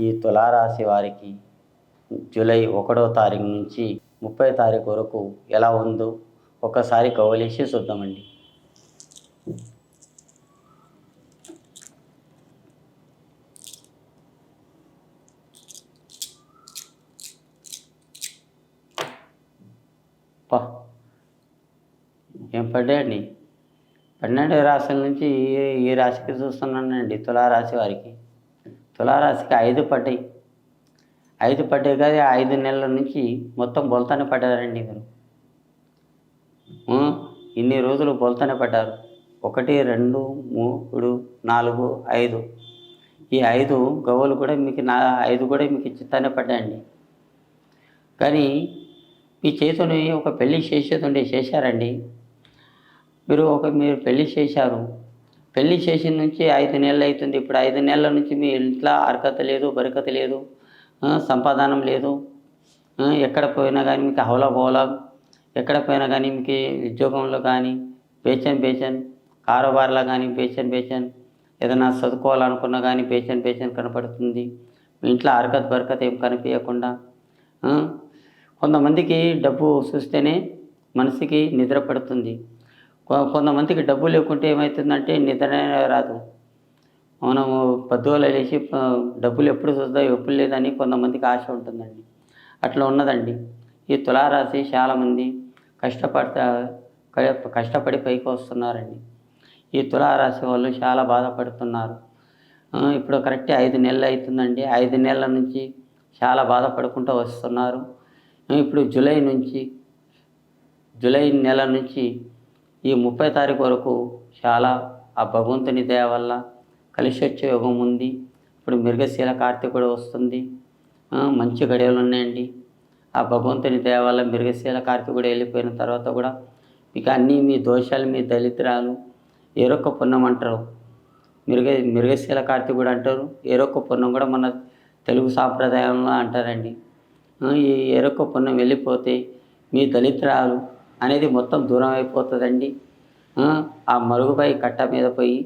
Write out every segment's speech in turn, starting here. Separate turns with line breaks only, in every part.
ఈ తులారాశి వారికి జూలై 1వ తారీఖు నుంచి 30వ తారీఖు వరకు ఎలా ఉందో ఒకసారి కవలేసి చూద్దామండి. ఏం పడ్డాయండి? 12 రాశుల నుంచి ఈ రాశికి చూస్తున్నానండి. తులారాశి వారికి, తులారాశికి 5 పడ్డాయి. 5 పడ్డాయి కదా, 5 నెలల నుంచి మొత్తం బొల్తానే పడ్డారండి మీరు. ఇన్ని రోజులు బొల్తానే పడ్డారు. 1, 2, 3, 4, 5 ఈ 5 గవ్వలు కూడా మీకు 5 కూడా మీకు చిత్తానే పడ్డాయండి. కానీ మీ చేతిని ఒక పెళ్ళి చేసేది చేశారండి. మీరు పెళ్ళి చేశారు. పెళ్ళి చేసిన నుంచి 5 నెలలు అవుతుంది. ఇప్పుడు 5 నెలల నుంచి మీ ఇంట్లో అరకత లేదు, బరకత లేదు, సంపాదనం లేదు. ఎక్కడ పోయినా కానీ మీకు హౌలా ఎక్కడ పోయినా కానీ మీకు ఉద్యోగంలో కానీ బేచన్ కారోబార్లో కానీ బేచన్ ఏదైనా చదువుకోవాలనుకున్నా కానీ బేచన్ కనపడుతుంది. మీ ఇంట్లో అరకత బరకత ఏం కనిపించకుండా. కొంతమందికి డబ్బు చూస్తేనే మనసుకి నిద్ర పడుతుంది. కొంతమందికి డబ్బు లేకుంటే ఏమవుతుందంటే నిద్రనే రాదు. మనము పొద్దుగల లేచి డబ్బులు ఎప్పుడు చూద్దాం ఎప్పుడు లేదని కొంతమందికి ఆశ ఉంటుందండి. అట్లా ఉన్నదండి. ఈ తులారాశి చాలామంది కష్టపడి పైకి వస్తున్నారండి. ఈ తులారాశి వాళ్ళు చాలా బాధపడుతున్నారు. ఇప్పుడు కరెక్ట్ 5 నెలలు అవుతుందండి. 5 నెలల నుంచి చాలా బాధపడుకుంటూ వస్తున్నారు. ఇప్పుడు జూలై నెల నుంచి ఈ 30వ తారీఖు వరకు చాలా ఆ భగవంతుని దయ వల్ల కలిసి వచ్చే యోగం ఉంది. ఇప్పుడు మృగశీల కార్తీకుడు వస్తుంది. మంచి గడియలు ఉన్నాయండి. ఆ భగవంతుని దయ వల్ల మృగశీల కార్తీకుడు వెళ్ళిపోయిన తర్వాత కూడా మీకు అన్నీ మీ దోషాలు, మీ దళిద్రాలు ఏరొక్క పుణ్యం అంటారు. మృగశీల కార్తీకుడు అంటారు. ఏరొక్క పుణ్యం కూడా మన తెలుగు సాంప్రదాయంలో అంటారండి. ఈ ఏరొక్క పుణ్యం వెళ్ళిపోతే మీ దళిద్రాలు అనేది మొత్తం దూరం అయిపోతుందండి. ఆ మరుగుపై కట్ట మీద పోయి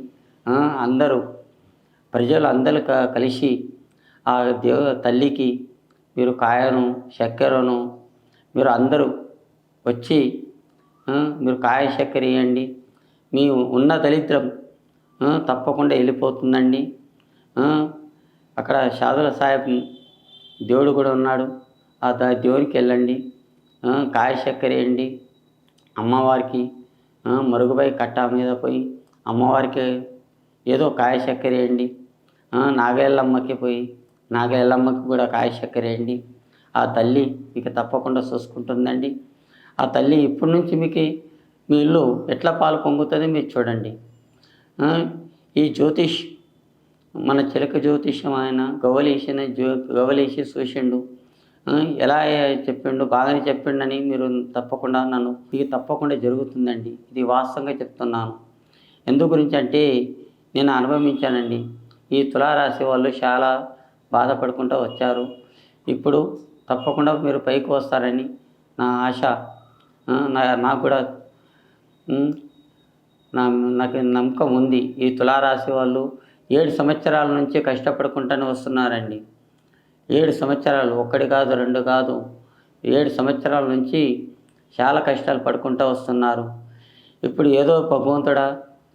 ప్రజలు అందరూ కలిసి ఆ తల్లికి మీరు కాయను, చక్కెరను మీరు అందరూ వచ్చి మీరు కాయ చక్కెర ఇవ్వండి. మీ ఉన్న దళిద్రం తప్పకుండా వెళ్ళిపోతుందండి. అక్కడ షాదుల సాహెబ్ దేవుడు కూడా ఉన్నాడు. ఆ దేవునికి వెళ్ళండి, కాయ చక్కెర వేయండి. అమ్మవారికి మరుగుపై కట్ట మీద పోయి అమ్మవారికి ఏదో కాయ చక్కెర వేయండి. నాగెల్లమ్మకి కూడా కాయ చక్కెర వేయండి. ఆ తల్లి మీకు తప్పకుండా చూసుకుంటుందండి. ఆ తల్లి ఇప్పటి నుంచి మీకు మీ ఇల్లు ఎట్లా పాలు పొంగుతుంది మీరు చూడండి. ఈ జ్యోతిష్ మన చిలక జ్యోతిష్యం ఆయన గవలేసి చూసిండు. ఎలా చెప్పిండు, బాగానే చెప్పిండని మీరు తప్పకుండా మీకు తప్పకుండా జరుగుతుందండి. ఇది వాస్తవంగా చెప్తున్నాను. ఎందు గురించి అంటే నేను అనుభవించానండి. ఈ తులారాశి వాళ్ళు చాలా బాధపడుకుంటూ వచ్చారు. ఇప్పుడు తప్పకుండా మీరు పైకి వస్తారని నా ఆశ. నాకు కూడా నాకు నమ్మకం ఉంది. ఈ తులారాశి వాళ్ళు 7 సంవత్సరాల నుంచి కష్టపడుకుంటూనే వస్తున్నారండి. 7 సంవత్సరాలు, 1 కాదు 2 కాదు, 7 సంవత్సరాల నుంచి చాలా కష్టాలు పడుకుంటూ వస్తున్నారు. ఇప్పుడు ఏదో భగవంతుడా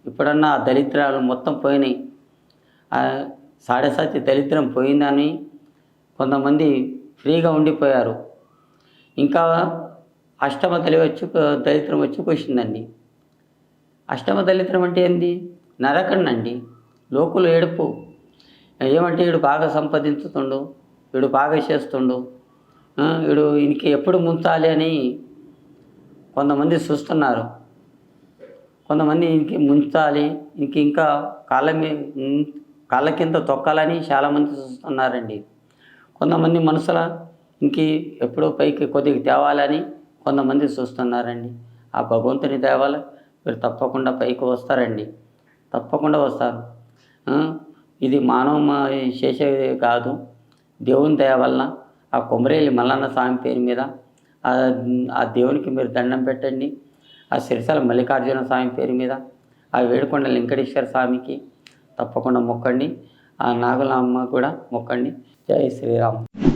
ఇప్పుడన్నా ఆ దళిద్రాలు మొత్తం పోయినాయి, సాడసాతి దళిద్రం పోయిందని కొంతమంది ఫ్రీగా ఉండిపోయారు. ఇంకా అష్టమ దళిద్రం వచ్చి కూర్చుందండి. అష్టమ దళిద్రం అంటే ఏంది? నరకండి. లోకులు ఏడుపు. ఏమంటే వీడు బాగా సంపాదించుతుండు, వీడు బాగా చేస్తుండు, వీడు ఇంక ఎప్పుడు ముంచాలి అని కొంతమంది చూస్తున్నారు. కొంతమంది ఇంక ముంచాలి, ఇంకా కాళ్ళ కింద తొక్కాలని చాలామంది చూస్తున్నారండి. కొంతమంది మనసుల ఎప్పుడో పైకి కొద్దిగా తేవాలని కొంతమంది చూస్తున్నారండి. ఆ భగవంతుని దేవాల మీరు తప్పకుండా పైకి వస్తారండి. తప్పకుండా వస్తారు. ఇది మానవ చేసేది కాదు. దేవుని దయ వలన ఆ కొమరేలి మల్లన్న స్వామి పేరు మీద ఆ దేవునికి మీరు దండం పెట్టండి. ఆ సిరిసిల్ల మల్లికార్జున స్వామి పేరు మీద ఆ వేడుకొండ వెంకటేశ్వర స్వామికి తప్పకుండా మొక్కండి. ఆ నాగులమ్మ కూడా మొక్కండి. జై శ్రీరామ్.